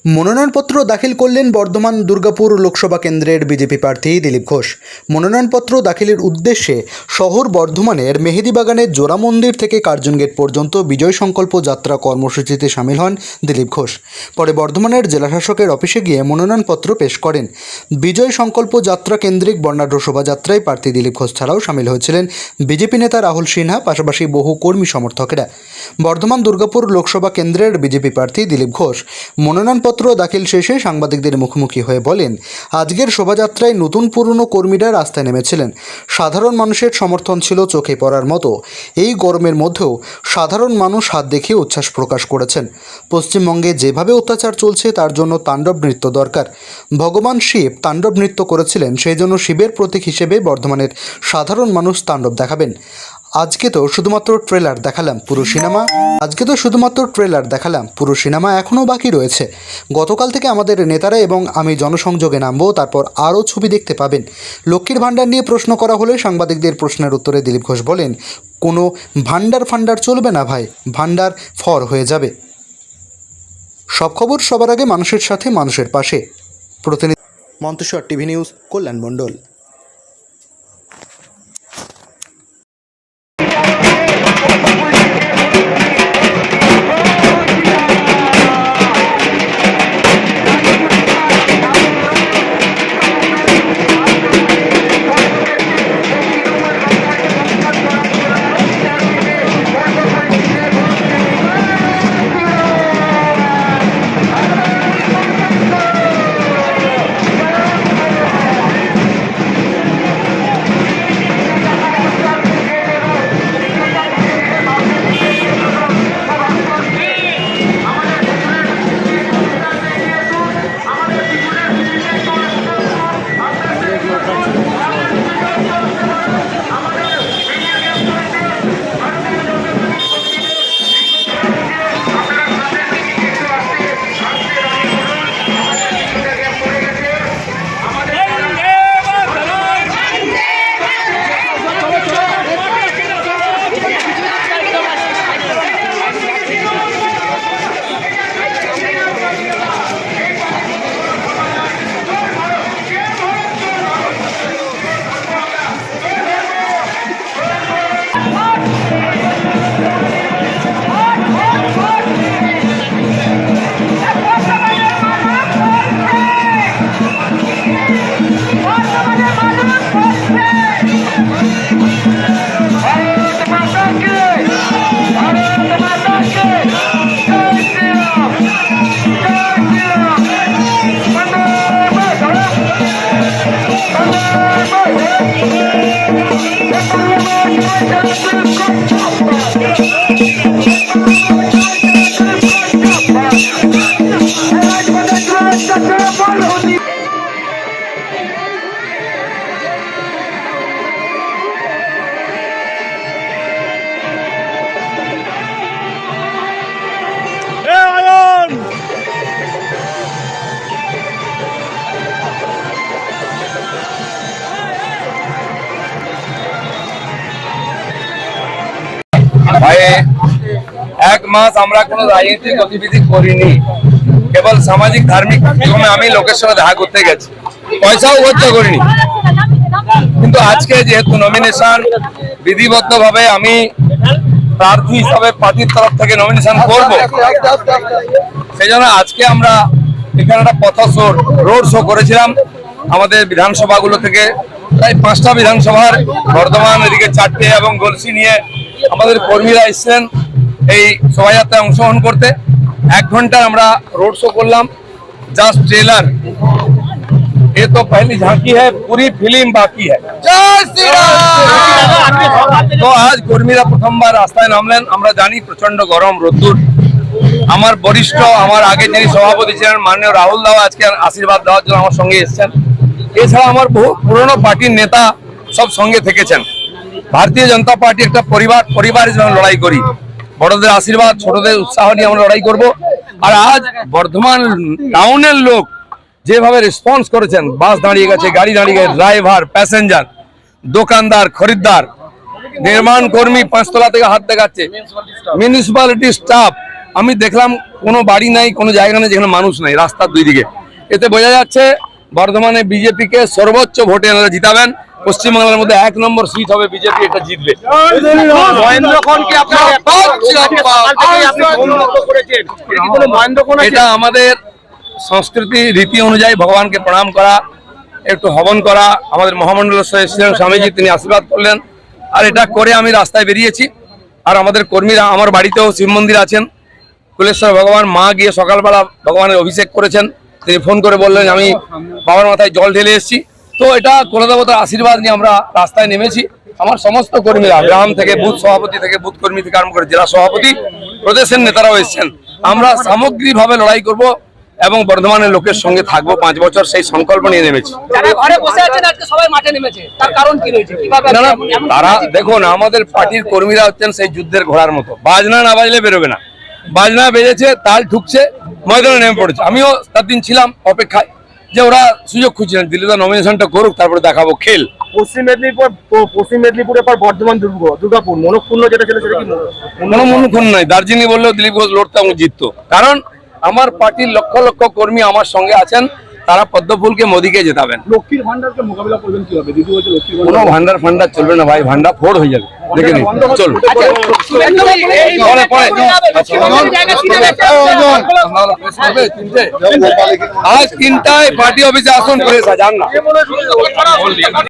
মনোনয়নপত্র দাখিল করলেন বর্ধমান দুর্গাপুর লোকসভা কেন্দ্রের বিজেপি প্রার্থী দিলীপ ঘোষ। মনোনয়নপত্র দাখিলের উদ্দেশ্যে শহর বর্ধমানের মেহেদিবাগানের জোড়া মন্দির থেকে কার্জন গেট পর্যন্ত বিজয় সংকল্প যাত্রা কর্মসূচিতে সামিল হন দিলীপ ঘোষ। পরে বর্ধমানের জেলাশাসকের অফিসে গিয়ে মনোনয়নপত্র পেশ করেন। বিজয় সংকল্প যাত্রা কেন্দ্রিক বর্ণাঢ্য শোভাযাত্রায় প্রার্থী দিলীপ ঘোষ ছাড়াও সামিল হয়েছিলেন বিজেপি নেতা রাহুল সিনহা, পাশাপাশি বহু কর্মী সমর্থকেরা। বর্ধমান দুর্গাপুর লোকসভা কেন্দ্রের বিজেপি প্রার্থী দিলীপ ঘোষ মনোনয়নপত্র দাখিল শেষে সাংবাদিকদের মুখোমুখি হয়ে বলেন, আজকের শোভাযাত্রায় নতুন পুরনো কর্মীরা রাস্তায় নেমেছিলেন। সাধারণ মানুষের সমর্থন ছিল চোখে পড়ার মতো। এই গরমের মধ্যেও সাধারণ মানুষ হাত দেখিয়ে উচ্ছ্বাস প্রকাশ করেছেন। পশ্চিমবঙ্গে যেভাবে অত্যাচার চলছে তার জন্য তাণ্ডব নৃত্য দরকার। ভগবান শিব তাণ্ডব নৃত্য করেছিলেন, সেই জন্য শিবের প্রতীক হিসেবে বর্ধমানের সাধারণ মানুষ তাণ্ডব দেখাবেন। আজকে তো শুধুমাত্র ট্রেলার দেখালাম, পুরো সিনেমা এখনও বাকি রয়েছে। গতকাল থেকে আমাদের নেতারা এবং আমি জনসংযোগে নামবো, তারপর আরও ছবি দেখতে পাবেন। লক্ষ্মীর ভাণ্ডার নিয়ে প্রশ্ন করা হলে সাংবাদিকদের প্রশ্নের উত্তরে দিলীপ ঘোষ বলেন, কোনো ভাণ্ডার চলবে না ভাই, ভাণ্ডার ফর হয়ে যাবে। সব খবর সবার আগে মানুষের সাথে, মানুষের পাশে। প্রতিনিধি মন্তেশ্বর টিভি নিউজ, কল্যাণ মণ্ডল। ভাই এক মাস আমরা কোনো রাজনৈতিক গতিবিধি করিনি, কেবল সামাজিক ধার্মিক কার্যক্রমে আমি লোকের সঙ্গে দেখা করতে গেছি, পয়সাও খরচ করিনি। কিন্তু আজকে যেহেতু নমিনেশন বিধিবদ্ধ ভাবে আমি প্রার্থী হিসাবে পার্টির তরফ থেকে নমিনেশন করব, সেই জন্য আজকে আমরা এখানে একটা পথ রোড শো করেছিলাম। আমাদের বিধানসভাগুলো থেকে প্রায় 5টা বিধানসভার, বর্ধমান এদিকে 4টে এবং গলসি নিয়ে আমাদের কর্মীরা এসেছেন এই শোভাযাত্রায় অংশগ্রহণ করতে। 1 ঘন্টা আমরা रोड शो করলাম। জাস্ট ট্রেলার, ये तो पहली झांकी है, पूरी फिल्म बाकी है। जय श्री राम। तो आज কর্মীরা প্রথমবার রাস্তায় নামলেন। আমরা জানি প্রচন্ড গরম, রোদ্দুর। আমার বরিষ্ঠ, আমার আগে যিনি সভাপতি ছিলেন মাননীয় রাহুল দাও আজকে আশীর্বাদ দেওয়ার জন্য আমার সঙ্গে এসেছেন। এছাড়া আমার বহু পুরনো পার্টির নেতা সব সঙ্গে থেকেছেন। ভারতীয় জনতা পার্টি একটা পরিবার হিসেবে লড়াই করি। বড়দের আশীর্বাদ, ছোটদের উৎসাহ নিয়ে আমরা লড়াই করব। আর আজ বর্ধমান টাউনের লোক যেভাবে রেসপন্স করেছেন, বাস দাঁড়িয়ে গেছে, গাড়ি দাঁড়িয়ে গেছে, ড্রাইভার, প্যাসেঞ্জার, দোকানদার, খরিদ্দার, নির্মাণ কর্মী 5 তলা থেকে হাত দেখাচ্ছে, মিউনিসিপ্যালিটি স্টাফ, আমি দেখলাম কোনো বাড়ি নাই, কোনো জায়গা নেই যেখানে মানুষ নাই, রাস্তার দুই দিকে। এতে বোঝা যাচ্ছে বর্ধমানে বিজেপিকে সর্বোচ্চ ভোটে এনারা জিতাবেন। পশ্চিমবাংলার মধ্যে 1 নম্বর সিট হবে বিজেপি, এটা জিতবে। এটা আমাদের সংস্কৃতি রীতি অনুযায়ী ভগবানকে প্রণাম করা, একটু হবন করা। আমাদের মহামণ্ডলের এসেছিলেন স্বামীজি, তিনি আশীর্বাদ করলেন, আর এটা করে আমি রাস্তায় বেরিয়েছি। আর আমাদের কর্মীরা, আমার বাড়িতেও শিব মন্দির আছেন, কুলেশ্বর ভগবান, মা গিয়ে সকালবেলা ভগবানের অভিষেক করেছেন। তিনি ফোন করে বললেন আমি বাবার মাথায় জল ঢেলে এসেছি। তো এটা কুলদেবতার আশীর্বাদ নিয়ে আমরা রাস্তায় নেমেছি। আমার সমস্ত কর্মীরা, গ্রাম থেকে বুথ সভাপতি থেকে বুথ কর্মী থেকে আরম্ভ করে জেলা সভাপতি, প্রদেশের নেতারাও এসেছেন। আমরা সামগ্রিকভাবে লড়াই করব এবং বর্ধমানের লোকের সঙ্গে থাকবো 5 বছর, সেই সংকল্প নিয়ে নেমেছি। যারা ঘরে বসে আছেন আজকে সবাই মাঠে নেমেছে, তার কারণ কি রয়েছে? কিভাবে না না, এমন- তারা দেখুন, আমাদের পার্টির কর্মীরা হচ্ছেন সেই যুদ্ধের ঘোড়ার মতো, বাজনা না বাজলে বেরোবে না। বাজনা বেজেছে, তাল ঠুকছে, ময়দানে নেমে পড়েছে। আমিও তার দিন ছিলাম অপেক্ষায় যে ওরা সুযোগ খুঁজছিলেন, দিল্লিতে নমিনেশনটা করুক, তারপরে দেখাবো খেল। পশ্চিম মেদিনীপুরের পর বর্ধমান দুর্গাপুর মনক্ষুণ্ণ যেটা ছিল সেটা কি কোনো মনুক্ষণ নাই। দার্জিলিং বললেও দিলীপ ঘোষ লড়তো এবং জিততো, কারণ আমার পার্টির লক্ষ লক্ষ কর্মী আমার সঙ্গে আছেন, তারা পদ্মফুলকে মোদীকে জেতাবেন। লক্ষ্মীর ভান্ডারকে মোকাবিলা করবেন কিভাবে? দিদি বলছে লক্ষ্মীর কোনো ভান্ডার ফান্ডার চলবে না ভাই, ভান্ডার ফোড় হয়ে যাবে, দেখে নিন। চল শুভেন্দু ভাই, এই পরে, পরে। লক্ষ্মীবাজারের জায়গা কিনে দেখতে আজ 3টায় পার্টি অফিসে আসুন, প্রেস যান না।